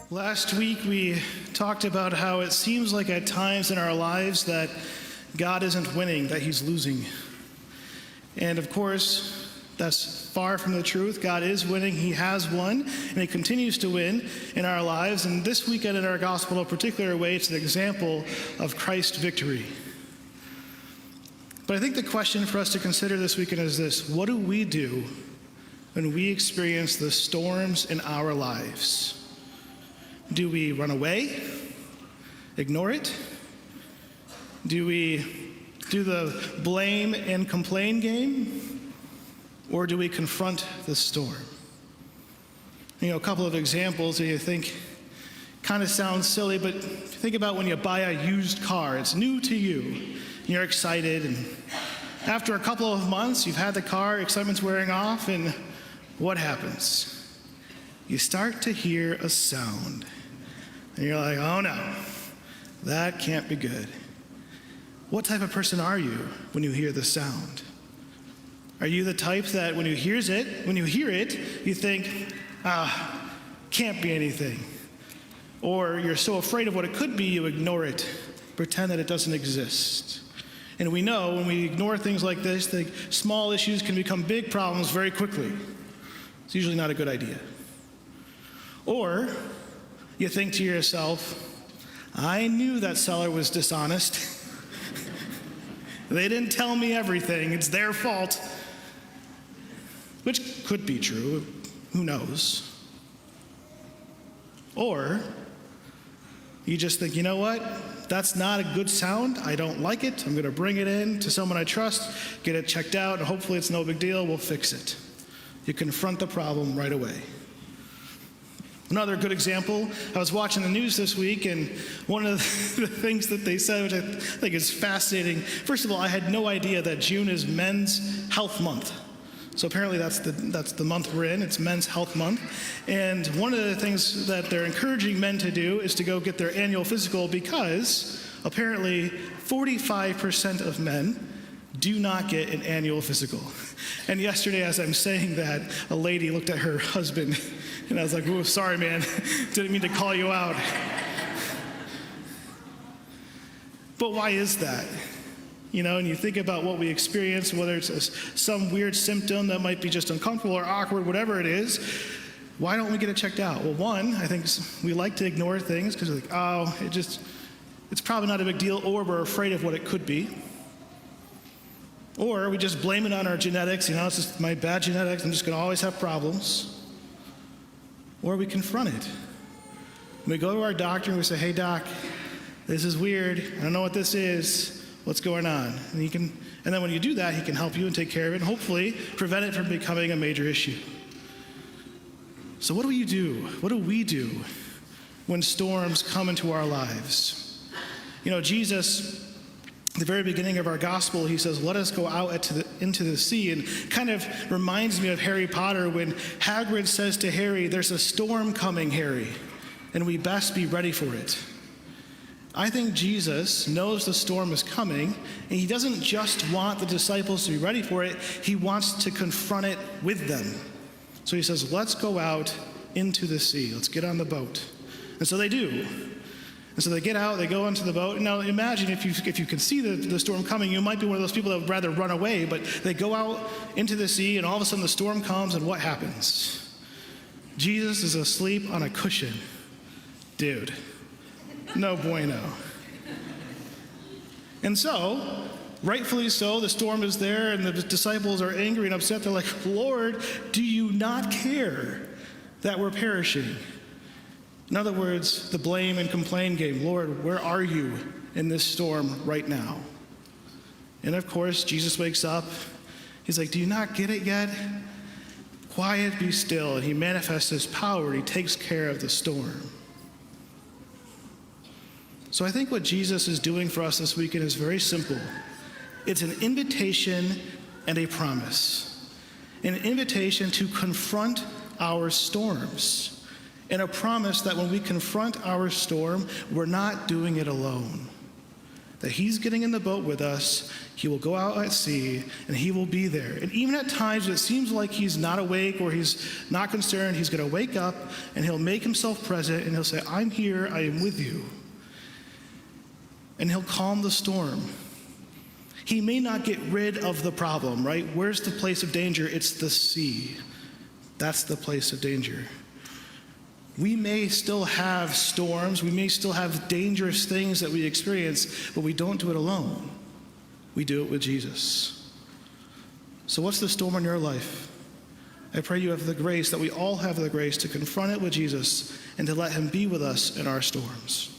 Last week we talked about how it seems like at times in our lives that God isn't winning, that he's losing. And of course, that's far from the truth. God is winning, he has won, and he continues to win in our lives. And this weekend in our gospel, in a particular way, it's an example of Christ's victory. But I think the question for us to consider this weekend is this: what do we do when we experience the storms in our lives? Do we run away, ignore it? Do we do the blame and complain game? Or do we confront the storm? A couple of examples that you think kind of sounds silly, but think about when you buy a used car. It's new to you. You're excited, and after a couple of months, you've had the car, excitement's wearing off, and what happens? You start to hear a sound. And you're like, oh no, that can't be good. What type of person are you when you hear the sound? Are you the type that when you hear it, you think, can't be anything? Or you're so afraid of what it could be, you ignore it, pretend that it doesn't exist. And we know when we ignore things like this, the small issues can become big problems very quickly. It's usually not a good idea. Or you think to yourself, I knew that seller was dishonest. They didn't tell me everything. It's their fault. Which could be true. Who knows? Or you just think, you know what? That's not a good sound. I don't like it. I'm going to bring it in to someone I trust, get it checked out, and hopefully it's no big deal. We'll fix it. You confront the problem right away. Another good example, I was watching the news this week, and one of the things that they said, which I think is fascinating, first of all, I had no idea that June is Men's Health Month. So apparently that's the month we're in. It's Men's Health Month. And one of the things that they're encouraging men to do is to go get their annual physical, because apparently 45% of men do not get an annual physical. And yesterday, as I'm saying that, a lady looked at her husband, and I was like, "Oh, sorry, man. Didn't mean to call you out." But why is that? And you think about what we experience, whether it's some weird symptom that might be just uncomfortable or awkward, whatever it is, why don't we get it checked out? Well, one, I think we like to ignore things because we're like, it's probably not a big deal, or we're afraid of what it could be. Or we just blame it on our genetics. It's just my bad genetics. I'm just going to always have problems. Or we confront it. We go to our doctor and we say, "Hey, doc, this is weird. I don't know what this is. What's going on?" And then when you do that, he can help you and take care of it and hopefully prevent it from becoming a major issue. So what do you do? What do we do when storms come into our lives? Jesus, at the very beginning of our gospel, he says, "Let us go out into the sea," and kind of reminds me of Harry Potter when Hagrid says to Harry, "There's a storm coming, Harry, and we best be ready for it." I think Jesus knows the storm is coming, and he doesn't just want the disciples to be ready for it, he wants to confront it with them. So he says, "Let's go out into the sea. Let's get on the boat." And so they do. And so they get out, they go into the boat. Now imagine if you can see the storm coming, you might be one of those people that would rather run away, but they go out into the sea, and all of a sudden the storm comes, and what happens? Jesus is asleep on a cushion. Dude, no bueno. And so, rightfully so, the storm is there, and the disciples are angry and upset. They're like, "Lord, do you not care that we're perishing?" In other words, the blame and complain game. "Lord, where are you in this storm right now?" And of course, Jesus wakes up. He's like, "Do you not get it yet? Quiet, be still." And he manifests his power. He takes care of the storm. So I think what Jesus is doing for us this weekend is very simple. It's an invitation and a promise. An invitation to confront our storms. And a promise that when we confront our storm, we're not doing it alone. that he's getting in the boat with us. He will go out at sea, and he will be there. And even at times when it seems like he's not awake or he's not concerned, he's going to wake up, and he'll make himself present, and he'll say, I'm here, I am with you. And he'll calm the storm. He may not get rid of the problem, right? Where's the place of danger? It's the sea. That's the place of danger. We may still have storms, we may still have dangerous things that we experience, but we don't do it alone. We do it with Jesus. So what's the storm in your life? I pray you have the grace, that we all have the grace to confront it with Jesus and to let him be with us in our storms.